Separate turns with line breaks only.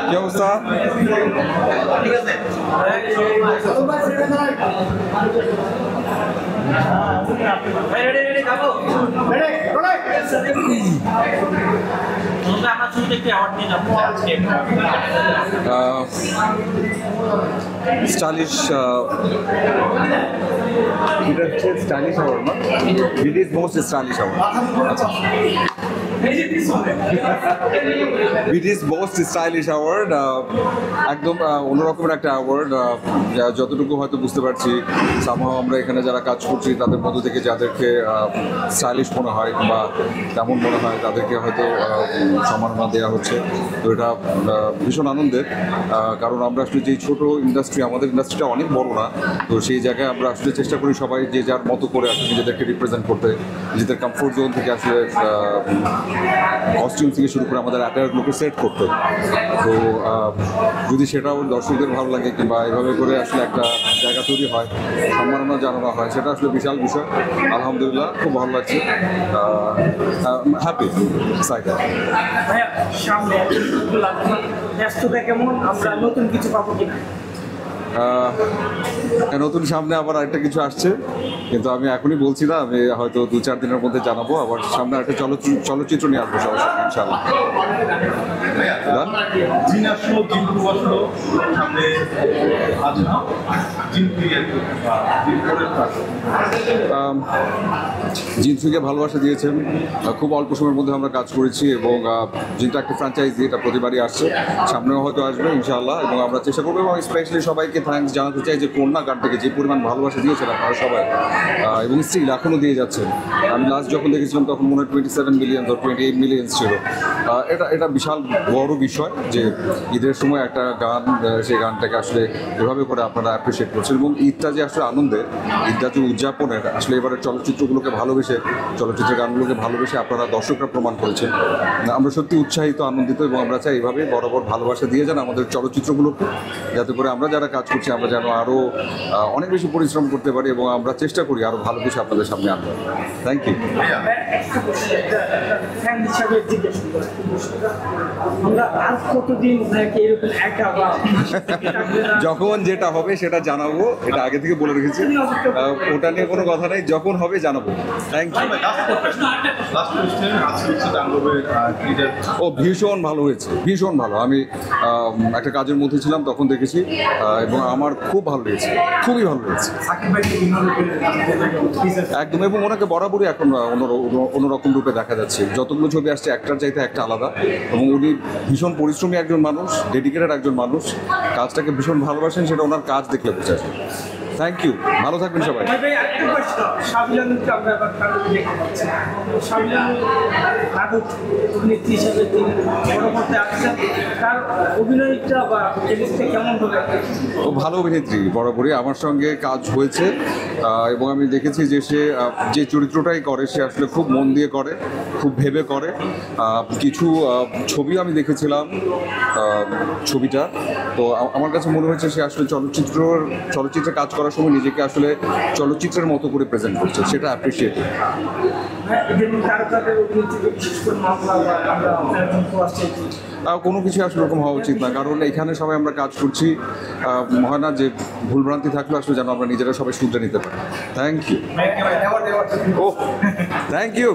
কি অবস্থা?
ঠিক আছে।
স্টাইলিশ এটা হচ্ছে স্টাইলিশ আওয়ার না? It is most stylish hour. আচ্ছা, it is most stylish award. একদম অন্যরকমের একটা অ্যাওয়ার্ড। যতটুকু হয়তো বুঝতে পারছি, সামহাও আমরা এখানে যারা কাজ করছি তাদের মধ্য থেকে যাদেরকে স্টাইলিশ মনে হয় বা তেমন মনে হয় তাদেরকে হয়তো সম্মাননা দেওয়া হচ্ছে। তো এটা ভীষণ আনন্দের, কারণ আমরা আসলে যেই ছোটো ইন্ডাস্ট্রি, আমাদের ইন্ডাস্ট্রিটা অনেক বড় না, তো সেই জায়গায় আমরা আসলে চেষ্টা করি সবাই যে যার মতো করে আসলে নিজেদেরকে রিপ্রেজেন্ট করতে, নিজেদের কমফোর্ট জোন থেকে আসলে কস্টিউম থেকে শুরু করে আমাদের অ্যাটায়ারগুলোকে সেট করতে। তো যদি সেটাও দর্শকদের ভালো লাগে কিংবা এভাবে করে আসলে একটা জায়গা তৈরি হয়, সম্মাননা জানানো হয়, সেটা আসলে বিশাল বিষয়। আলহামদুলিল্লাহ, খুব ভালো লাগছে, হ্যাপি, এক্সাইটেড।
ব্যস্ততা কেমন? আমরা নতুন কিছু পাবো কিনা?
নতুন সামনে আবার আরেকটা কিছু আসছে, কিন্তু আমি এখনই বলছি না, আমি হয়তো 2-4 দিনের মধ্যে জানাবো। আবার সামনে একটা চলচ্চিত্র নিয়ে আসবো সরাসরি ইনশাআল্লাহ। জিনসুকে ভালোবাসা দিয়েছেন, খুব অল্প সময়ের মধ্যে আমরা কাজ করেছি এবং জিনটা একটা ফ্র্যাঞ্চাইজি, এটা প্রতিবারই আসছে, সামনেও হয়তো আসবে ইনশাআল্লাহ। এবং আমরা চেষ্টা করবো, এবং স্পেশালি সবাইকে থ্যাঙ্কস জানাতে চাই যে কন্যা গানটাকে যে পরিমাণ ভালোবাসা দিয়েছেন আপনারা সবাই, এবং স্টিল এখনও দিয়ে যাচ্ছেন। আমি লাস্ট যখন দেখেছিলাম তখন মনে হয় 27 মিলিয়ন বা 28 মিলিয়ন ছিল। এটা বিশাল বড় বিষয় যে ঈদের সময় একটা গান, সেই গানটাকে আসলে এভাবে করে আপনারা অ্যাপ্রিসিয়েট করছেন। এবং ঈদটা যে আসলে আনন্দের, ঈদটা যে উদযাপনের, আসলে এবারে চলচ্চিত্রগুলোকে ভালোবেসে, চলচ্চিত্রের গানগুলোকে ভালোবেসে আপনারা দর্শকরা প্রমাণ করেছেন। আমরা সত্যি উৎসাহিত, আনন্দিত, এবং আমরা চাই এইভাবে বরাবর ভালোবাসা দিয়ে যান আমাদের চলচ্চিত্রগুলোকে, যাতে করে আমরা যারা কাজ করছি আমরা যেন আরও অনেক বেশি পরিশ্রম করতে পারি এবং আমরা চেষ্টা করি আরও ভালো কিছু আপনাদের সামনে আনতে। Thank you. যখন যেটা হবে সেটা জানাবো, এটা আগে থেকে বলে রেখেছি, ওটা নিয়ে কোনো কথা নেই, যখন হবে জানাবো। Thank you. ও ভীষণ ভালো হয়েছে, ভীষণ ভালো। আমি একটা কাজের মধ্যে ছিলাম, তখন দেখেছি এবং আমার খুব ভালো লেগেছে, খুবই ভালো লেগেছে একদম। এবং ওনাকে বরাবরই এখন অন্যরকম রূপে দেখা যাচ্ছে। যতগুলো ছবি আসছে একটার চাইতে একটা আলাদা, এবং উনি ভীষণ পরিশ্রমী একজন মানুষ, ডেডিকেটেড একজন মানুষ, কাজটাকে ভীষণ ভালোবাসেন, সেটা ওনার কাজ দেখলে বোঝা যায়। থ্যাংক ইউ, ভালো থাকবেন সবাই। ও ভালো অভিনেত্রী, বরাবরই আমার সঙ্গে কাজ হয়েছে, এবং আমি দেখেছি যে সে যে চরিত্রটাই করে সে আসলে খুব মন দিয়ে করে, খুব ভেবে করে। কিছু ছবি আমি দেখেছিলাম ছবিটা, তো আমার কাছে মনে হয়েছে সে আসলে চলচ্চিত্রে কাজ করার সময় নিজেকে আসলে চলচ্চিত্রের মতো করে প্রেজেন্ট করছে, সেটা অ্যাপ্রিসিয়েট। কোনো কিছু আসলে ওরকম হওয়া উচিত না, কারণ এখানে সবাই আমরা কাজ করছি, হয় না যে ভুলভ্রান্তি থাকলে আসলে যেন আমরা নিজেরা সবাই শুনতে নিতে পারি। Thank you. ও থ্যাংক ইউ।